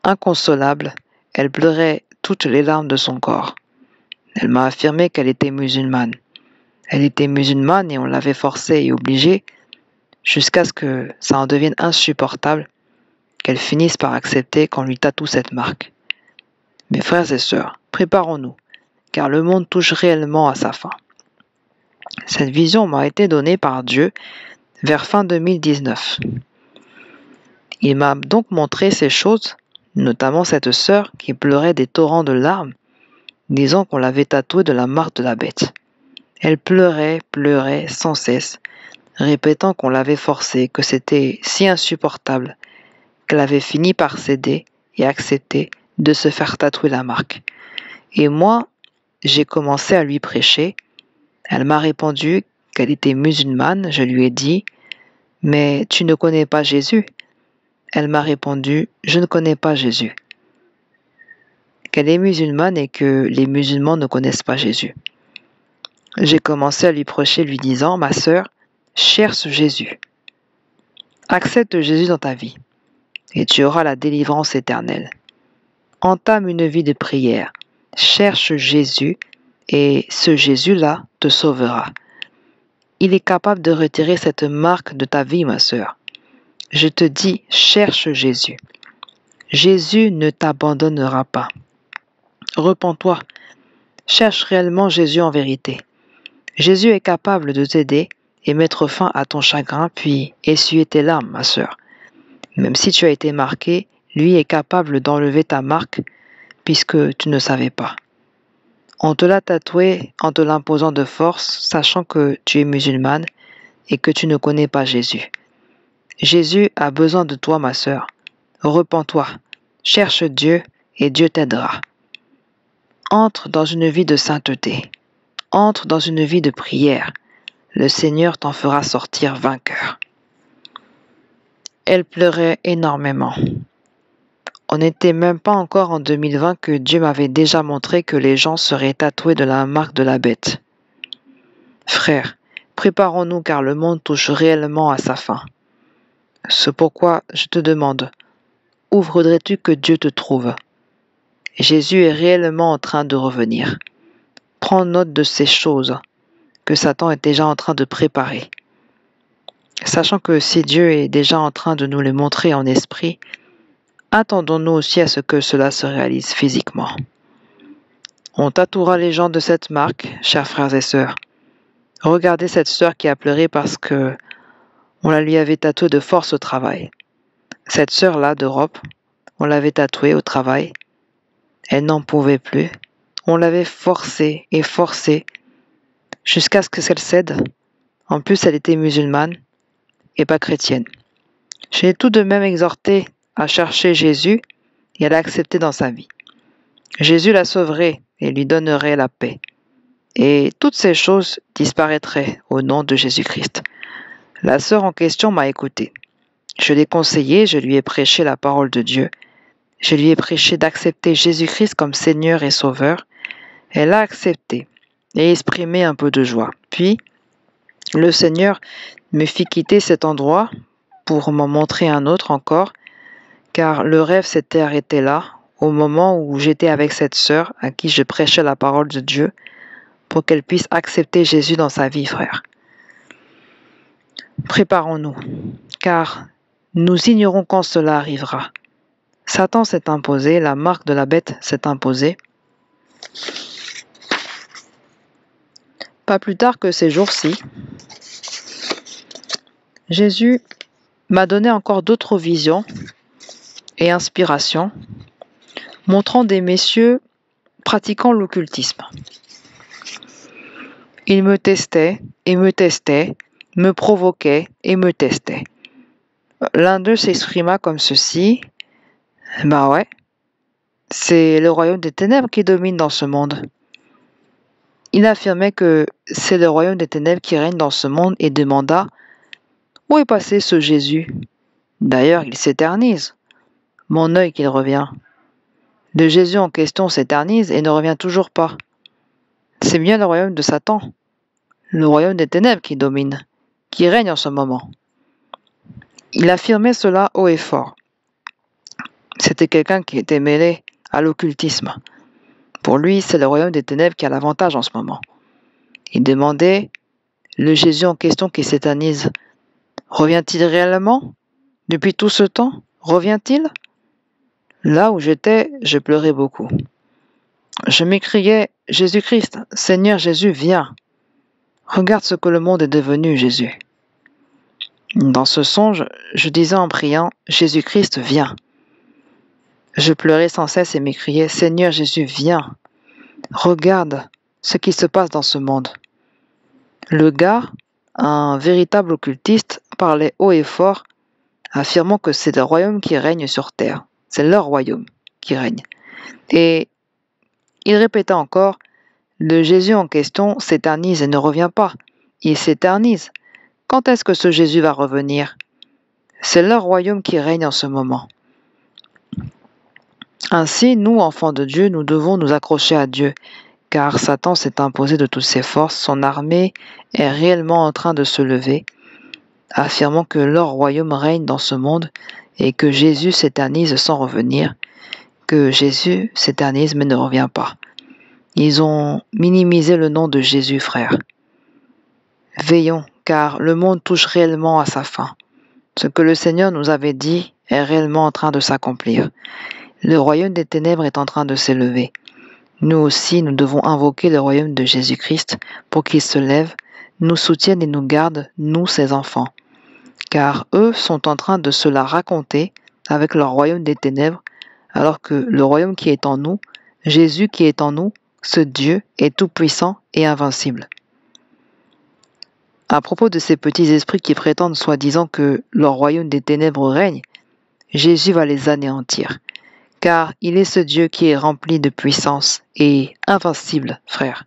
Inconsolable, elle pleurait toutes les larmes de son corps. Elle m'a affirmé qu'elle était musulmane. Elle était musulmane et on l'avait forcée et obligée jusqu'à ce que ça en devienne insupportable, qu'elle finisse par accepter qu'on lui tatoue cette marque. Mes frères et sœurs, préparons-nous, car le monde touche réellement à sa fin. Cette vision m'a été donnée par Dieu vers fin 2019. Il m'a donc montré ces choses, notamment cette sœur qui pleurait des torrents de larmes, disant qu'on l'avait tatouée de la marque de la bête. Elle pleurait sans cesse, répétant qu'on l'avait forcée, que c'était si insupportable qu'elle avait fini par céder et accepter de se faire tatouer la marque. Et moi, j'ai commencé à lui prêcher. Elle m'a répondu qu'elle était musulmane. Je lui ai dit, « Mais tu ne connais pas Jésus ?» Elle m'a répondu, « Je ne connais pas Jésus. » Qu'elle est musulmane et que les musulmans ne connaissent pas Jésus. J'ai commencé à lui prêcher lui disant, « Ma sœur, cherche Jésus. Accepte Jésus dans ta vie et tu auras la délivrance éternelle. Entame une vie de prière. Cherche Jésus et ce Jésus-là te sauvera. Il est capable de retirer cette marque de ta vie, ma sœur. Je te dis, cherche Jésus. Jésus ne t'abandonnera pas. Repens-toi. Cherche réellement Jésus en vérité. Jésus est capable de t'aider et mettre fin à ton chagrin, puis essuyer tes larmes, ma sœur. Même si tu as été marqué, lui est capable d'enlever ta marque, puisque tu ne savais pas. On te l'a tatoué en te l'imposant de force, sachant que tu es musulmane et que tu ne connais pas Jésus. Jésus a besoin de toi, ma sœur. Repens-toi, cherche Dieu et Dieu t'aidera. Entre dans une vie de sainteté. Entre dans une vie de prière. Le Seigneur t'en fera sortir vainqueur. Elle pleurait énormément. On n'était même pas encore en 2020 que Dieu m'avait déjà montré que les gens seraient tatoués de la marque de la bête. Frères, préparons-nous car le monde touche réellement à sa fin. C'est pourquoi je te demande, où voudrais-tu que Dieu te trouve? Jésus est réellement en train de revenir. Prends note de ces choses que Satan est déjà en train de préparer. Sachant que si Dieu est déjà en train de nous les montrer en esprit, attendons-nous aussi à ce que cela se réalise physiquement. On tatouera les gens de cette marque, chers frères et sœurs. Regardez cette sœur qui a pleuré parce que on la lui avait tatouée de force au travail. Cette sœur-là d'Europe, on l'avait tatouée au travail. Elle n'en pouvait plus. On l'avait forcée et forcée jusqu'à ce qu'elle cède. En plus, elle était musulmane et pas chrétienne. Je l'ai tout de même exhortée à chercher Jésus et à l'accepter dans sa vie. Jésus la sauverait et lui donnerait la paix. Et toutes ces choses disparaîtraient au nom de Jésus-Christ. La sœur en question m'a écouté. Je l'ai conseillé, je lui ai prêché la parole de Dieu. Je lui ai prêché d'accepter Jésus-Christ comme Seigneur et Sauveur. Elle a accepté et exprimé un peu de joie. Puis, le Seigneur me fit quitter cet endroit pour m'en montrer un autre encore, car le rêve s'était arrêté là, au moment où j'étais avec cette sœur à qui je prêchais la parole de Dieu pour qu'elle puisse accepter Jésus dans sa vie, frère. Préparons-nous, car nous ignorons quand cela arrivera. Satan s'est imposé, la marque de la bête s'est imposée. Pas plus tard que ces jours-ci, Jésus m'a donné encore d'autres visions et inspirations, montrant des messieurs pratiquant l'occultisme. Ils me testaient et me testaient, me provoquaient et me testaient. L'un d'eux s'exprima comme ceci: « Bah ouais, c'est le royaume des ténèbres qui domine dans ce monde. » Il affirmait que c'est le royaume des ténèbres qui règne dans ce monde et demanda: « Où est passé ce Jésus? D'ailleurs, il s'éternise. Mon œil qu'il revient. » Le Jésus en question s'éternise et ne revient toujours pas. C'est bien le royaume de Satan, le royaume des ténèbres qui domine, qui règne en ce moment. Il affirmait cela haut et fort. C'était quelqu'un qui était mêlé à l'occultisme. Pour lui, c'est le royaume des ténèbres qui a l'avantage en ce moment. Il demandait: le Jésus en question qui s'éternise, revient-il réellement? Depuis tout ce temps, revient-il? Là où j'étais, je pleurais beaucoup. Je m'écriais: Jésus-Christ, Seigneur Jésus, viens. Regarde ce que le monde est devenu, Jésus. Dans ce songe, je disais en priant: Jésus-Christ, viens. Je pleurais sans cesse et m'écriais: Seigneur Jésus, viens. Regarde ce qui se passe dans ce monde. Le gars, un véritable occultiste, parlait haut et fort, affirmant que c'est le royaume qui règne sur terre. C'est leur royaume qui règne. Et il répéta encore: le Jésus en question s'éternise et ne revient pas. Il s'éternise. Quand est-ce que ce Jésus va revenir? C'est leur royaume qui règne en ce moment. Ainsi, nous, enfants de Dieu, nous devons nous accrocher à Dieu, car Satan s'est imposé de toutes ses forces, son armée est réellement en train de se lever, affirmant que leur royaume règne dans ce monde et que Jésus s'éternise sans revenir, que Jésus s'éternise mais ne revient pas. Ils ont minimisé le nom de Jésus, frère. Veillons, car le monde touche réellement à sa fin. Ce que le Seigneur nous avait dit est réellement en train de s'accomplir. Le royaume des ténèbres est en train de s'élever. Nous aussi, nous devons invoquer le royaume de Jésus-Christ pour qu'il se lève, nous soutienne et nous garde, nous, ses enfants. Car eux sont en train de se la raconter avec leur royaume des ténèbres, alors que le royaume qui est en nous, Jésus qui est en nous, ce Dieu est tout-puissant et invincible. À propos de ces petits esprits qui prétendent soi-disant que leur royaume des ténèbres règne, Jésus va les anéantir, car il est ce Dieu qui est rempli de puissance et invincible, frère.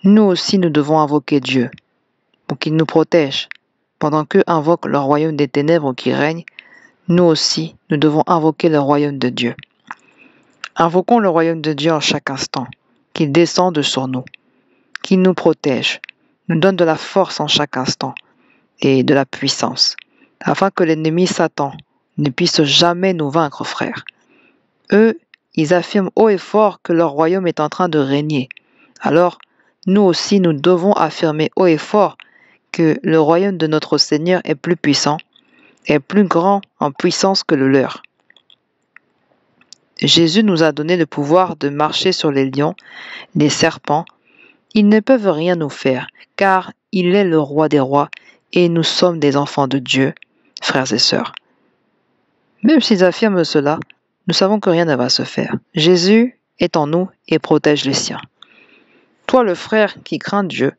Nous aussi, nous devons invoquer Dieu pour qu'il nous protège. Pendant qu'eux invoquent le royaume des ténèbres qui règne, nous aussi, nous devons invoquer le royaume de Dieu. Invoquons le royaume de Dieu en chaque instant, qu'il descende sur nous, qu'il nous protège, nous donne de la force en chaque instant et de la puissance, afin que l'ennemi Satan ne puisse jamais nous vaincre, frères. Eux, ils affirment haut et fort que leur royaume est en train de régner. Alors, nous aussi, nous devons affirmer haut et fort que le royaume de notre Seigneur est plus puissant, est plus grand en puissance que le leur. Jésus nous a donné le pouvoir de marcher sur les lions, les serpents. Ils ne peuvent rien nous faire, car il est le roi des rois et nous sommes des enfants de Dieu, frères et sœurs. Même s'ils affirment cela, nous savons que rien ne va se faire. Jésus est en nous et protège les siens. Toi, le frère qui craint Dieu,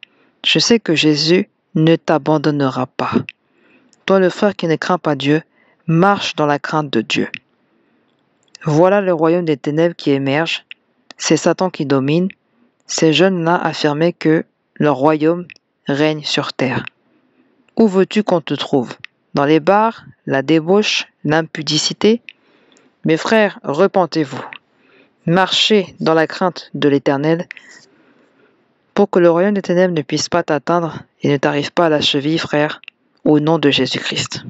je sais que Jésus ne t'abandonnera pas. Toi, le frère qui ne craint pas Dieu, marche dans la crainte de Dieu. Voilà le royaume des ténèbres qui émerge. C'est Satan qui domine. Ces jeunes-là affirmaient que leur royaume règne sur terre. Où veux-tu qu'on te trouve? Dans les bars, la débauche, l'impudicité? Mes frères, repentez-vous. Marchez dans la crainte de l'Éternel pour que le royaume des ténèbres ne puisse pas t'atteindre et ne t'arrive pas à la cheville, frère, au nom de Jésus-Christ.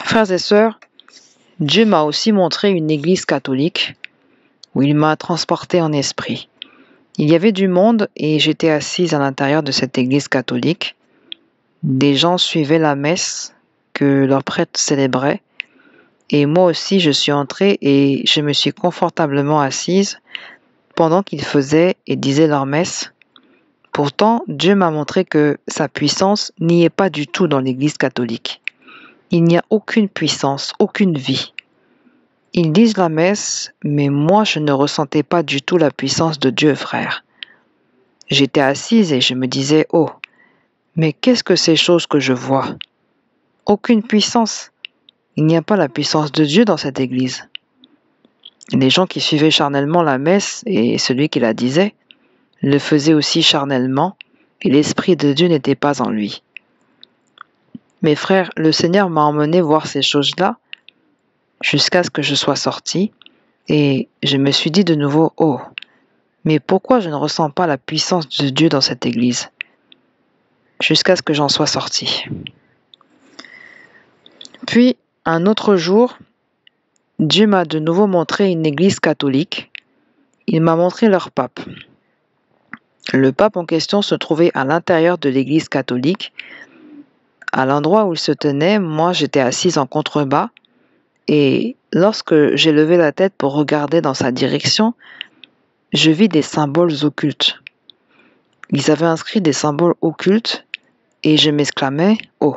Frères et sœurs, Dieu m'a aussi montré une église catholique où il m'a transporté en esprit. Il y avait du monde et j'étais assise à l'intérieur de cette église catholique. Des gens suivaient la messe que leur prêtre célébrait et moi aussi je suis entrée et je me suis confortablement assise pendant qu'ils faisaient et disaient leur messe. Pourtant, Dieu m'a montré que sa puissance n'y est pas du tout dans l'église catholique. Il n'y a aucune puissance, aucune vie. Ils disent la messe, mais moi je ne ressentais pas du tout la puissance de Dieu, frère. J'étais assise et je me disais, oh, mais qu'est-ce que ces choses que je vois? Aucune puissance. Il n'y a pas la puissance de Dieu dans cette église. Les gens qui suivaient charnellement la messe et celui qui la disait le faisaient aussi charnellement et l'Esprit de Dieu n'était pas en lui. Mes frères, le Seigneur m'a emmené voir ces choses-là jusqu'à ce que je sois sorti et je me suis dit de nouveau, oh, mais pourquoi je ne ressens pas la puissance de Dieu dans cette église? Jusqu'à ce que j'en sois sorti. Puis, un autre jour, Dieu m'a de nouveau montré une église catholique. Il m'a montré leur pape. Le pape en question se trouvait à l'intérieur de l'église catholique. À l'endroit où il se tenait, moi j'étais assise en contrebas et lorsque j'ai levé la tête pour regarder dans sa direction, je vis des symboles occultes. Ils avaient inscrit des symboles occultes et je m'exclamais, oh,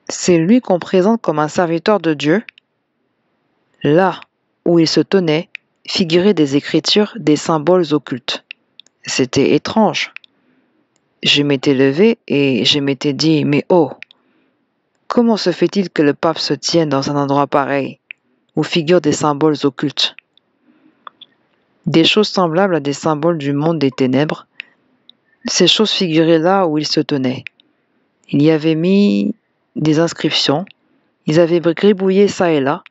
c'est lui qu'on présente comme un serviteur de Dieu. Là où il se tenait, figuraient des écritures, des symboles occultes. C'était étrange. Je m'étais levé et je m'étais dit, mais oh, comment se fait-il que le pape se tienne dans un endroit pareil, où figurent des symboles occultes? Des choses semblables à des symboles du monde des ténèbres. Ces choses figuraient là où il se tenait. Il y avait mis des inscriptions, ils avaient gribouillé ça et là,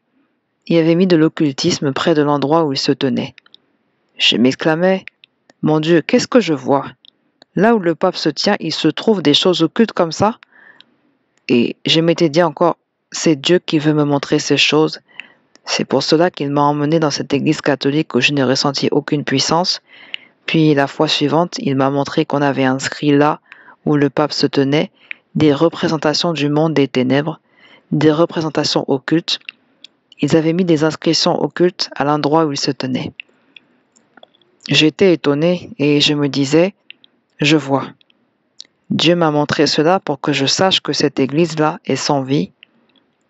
et avaient mis de l'occultisme près de l'endroit où il se tenait. Je m'exclamais, mon Dieu, qu'est-ce que je vois? Là où le pape se tient, il se trouve des choses occultes comme ça? Et je m'étais dit encore, c'est Dieu qui veut me montrer ces choses. C'est pour cela qu'il m'a emmené dans cette église catholique où je n'ai ressenti aucune puissance. Puis la fois suivante, il m'a montré qu'on avait inscrit là où le pape se tenait des représentations du monde des ténèbres, des représentations occultes. Ils avaient mis des inscriptions occultes à l'endroit où il se tenait. J'étais étonné et je me disais, je vois. Dieu m'a montré cela pour que je sache que cette église-là est sans vie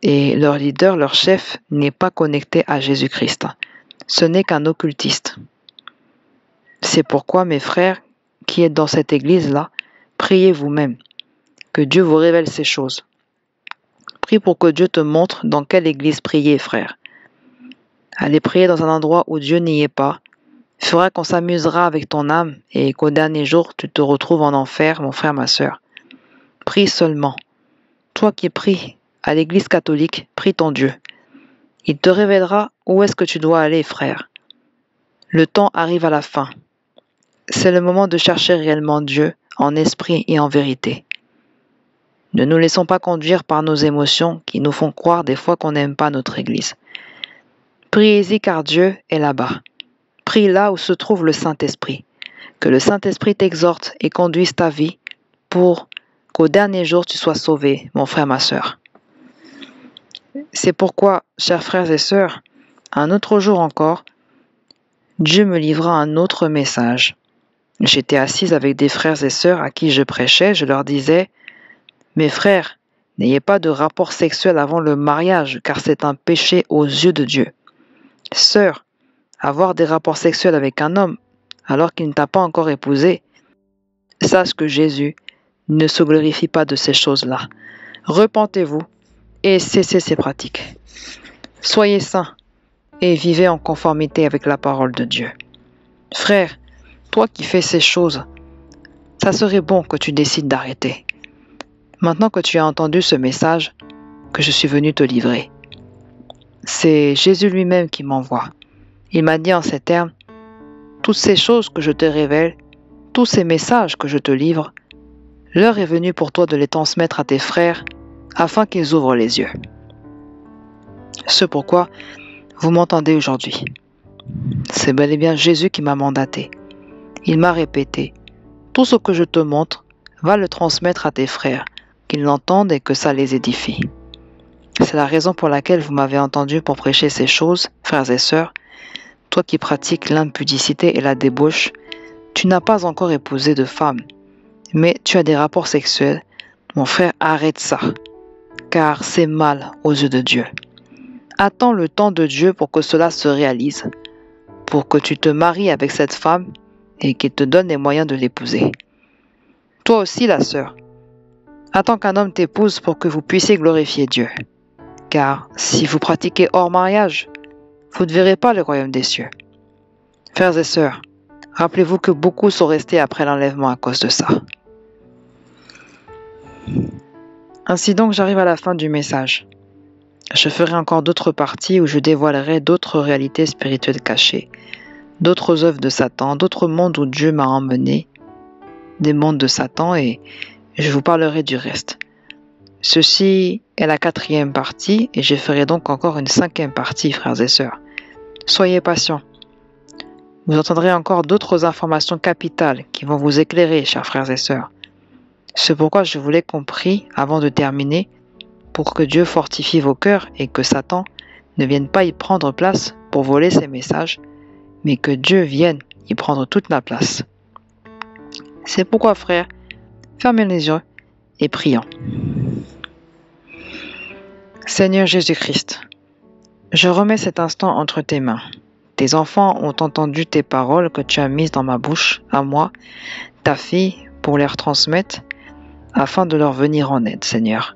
et leur leader, leur chef, n'est pas connecté à Jésus-Christ. Ce n'est qu'un occultiste. C'est pourquoi, mes frères, qui êtes dans cette église-là, priez vous-même, que Dieu vous révèle ces choses. Prie pour que Dieu te montre dans quelle église prier, frère. Aller prier dans un endroit où Dieu n'y est pas fera qu'on s'amusera avec ton âme et qu'au dernier jour, tu te retrouves en enfer, mon frère, ma sœur. Prie seulement. Toi qui pries à l'église catholique, prie ton Dieu. Il te révélera où est-ce que tu dois aller, frère. Le temps arrive à la fin. C'est le moment de chercher réellement Dieu en esprit et en vérité. Ne nous laissons pas conduire par nos émotions qui nous font croire des fois qu'on n'aime pas notre église. Priez-y car Dieu est là-bas. Prie là où se trouve le Saint-Esprit. Que le Saint-Esprit t'exhorte et conduise ta vie pour qu'au dernier jour tu sois sauvé, mon frère, ma sœur. C'est pourquoi, chers frères et sœurs, un autre jour encore, Dieu me livra un autre message. J'étais assise avec des frères et sœurs à qui je prêchais, je leur disais, « Mes frères, n'ayez pas de rapport sexuel avant le mariage, car c'est un péché aux yeux de Dieu. Sœurs, avoir des rapports sexuels avec un homme alors qu'il ne t'a pas encore épousé, sache que Jésus ne se glorifie pas de ces choses-là. Repentez-vous et cessez ces pratiques. Soyez saints et vivez en conformité avec la parole de Dieu. Frère, toi qui fais ces choses, ça serait bon que tu décides d'arrêter. Maintenant que tu as entendu ce message que je suis venu te livrer, c'est Jésus lui-même qui m'envoie. Il m'a dit en ces termes, toutes ces choses que je te révèle, tous ces messages que je te livre, l'heure est venue pour toi de les transmettre à tes frères afin qu'ils ouvrent les yeux. Ce pourquoi vous m'entendez aujourd'hui. C'est bel et bien Jésus qui m'a mandaté. Il m'a répété, tout ce que je te montre, va le transmettre à tes frères, qu'ils l'entendent et que ça les édifie. C'est la raison pour laquelle vous m'avez entendu pour prêcher ces choses, frères et sœurs. Toi qui pratiques l'impudicité et la débauche, tu n'as pas encore épousé de femme, mais tu as des rapports sexuels. Mon frère, arrête ça, car c'est mal aux yeux de Dieu. Attends le temps de Dieu pour que cela se réalise, pour que tu te maries avec cette femme et qu'il te donne les moyens de l'épouser. Toi aussi, la sœur, attends qu'un homme t'épouse pour que vous puissiez glorifier Dieu. Car si vous pratiquez hors mariage, vous ne verrez pas le royaume des cieux. Frères et sœurs, rappelez-vous que beaucoup sont restés après l'enlèvement à cause de ça. Ainsi donc, j'arrive à la fin du message. Je ferai encore d'autres parties où je dévoilerai d'autres réalités spirituelles cachées, d'autres œuvres de Satan, d'autres mondes où Dieu m'a emmené, des mondes de Satan, et je vous parlerai du reste. Ceci est la 4e partie et je ferai donc encore une 5e partie, frères et sœurs. Soyez patients. Vous entendrez encore d'autres informations capitales qui vont vous éclairer, chers frères et sœurs. C'est pourquoi je vous l'ai compris avant de terminer, pour que Dieu fortifie vos cœurs et que Satan ne vienne pas y prendre place pour voler ses messages, mais que Dieu vienne y prendre toute la place. C'est pourquoi, frères, fermez les yeux et prions. Seigneur Jésus-Christ, je remets cet instant entre tes mains. Tes enfants ont entendu tes paroles que tu as mises dans ma bouche, à moi, ta fille, pour les retransmettre, afin de leur venir en aide, Seigneur.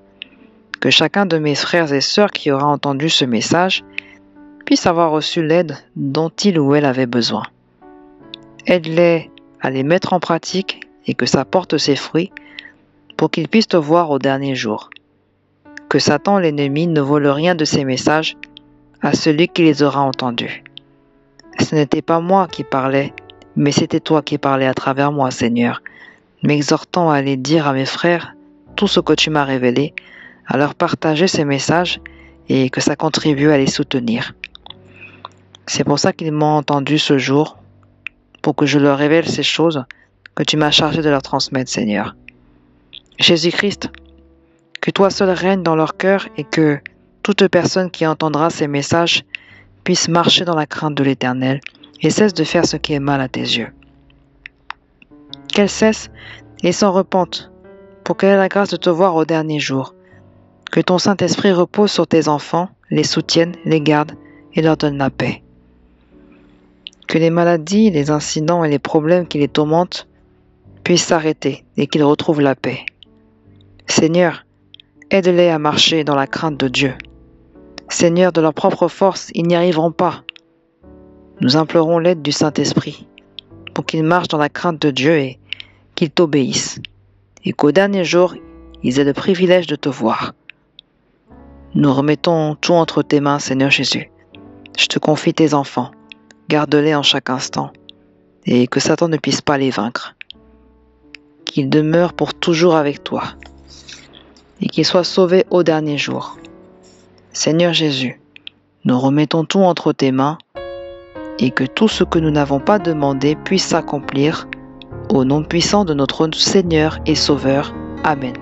Que chacun de mes frères et sœurs qui aura entendu ce message puisse avoir reçu l'aide dont il ou elle avait besoin. Aide-les à les mettre en pratique et que ça porte ses fruits pour qu'ils puissent te voir au dernier jour. Que Satan, l'ennemi, ne vole rien de ces messages à celui qui les aura entendus. Ce n'était pas moi qui parlais, mais c'était toi qui parlais à travers moi, Seigneur, m'exhortant à aller dire à mes frères tout ce que tu m'as révélé, à leur partager ces messages et que ça contribue à les soutenir. C'est pour ça qu'ils m'ont entendu ce jour, pour que je leur révèle ces choses que tu m'as chargé de leur transmettre, Seigneur. Jésus-Christ, que toi seul règne dans leur cœur et que toute personne qui entendra ces messages puisse marcher dans la crainte de l'Éternel et cesse de faire ce qui est mal à tes yeux. Qu'elle cesse et s'en repente pour qu'elle ait la grâce de te voir au dernier jour. Que ton Saint-Esprit repose sur tes enfants, les soutienne, les garde et leur donne la paix. Que les maladies, les incidents et les problèmes qui les tourmentent puissent s'arrêter et qu'ils retrouvent la paix. Seigneur, aide-les à marcher dans la crainte de Dieu. Seigneur, de leur propre force, ils n'y arriveront pas. Nous implorons l'aide du Saint-Esprit pour qu'ils marchent dans la crainte de Dieu et qu'ils t'obéissent, et qu'au dernier jour, ils aient le privilège de te voir. Nous remettons tout entre tes mains, Seigneur Jésus. Je te confie tes enfants, garde-les en chaque instant, et que Satan ne puisse pas les vaincre. Qu'ils demeurent pour toujours avec toi, et qu'ils soient sauvés au dernier jour. Seigneur Jésus, nous remettons tout entre tes mains, et que tout ce que nous n'avons pas demandé puisse s'accomplir, au nom puissant de notre Seigneur et Sauveur. Amen.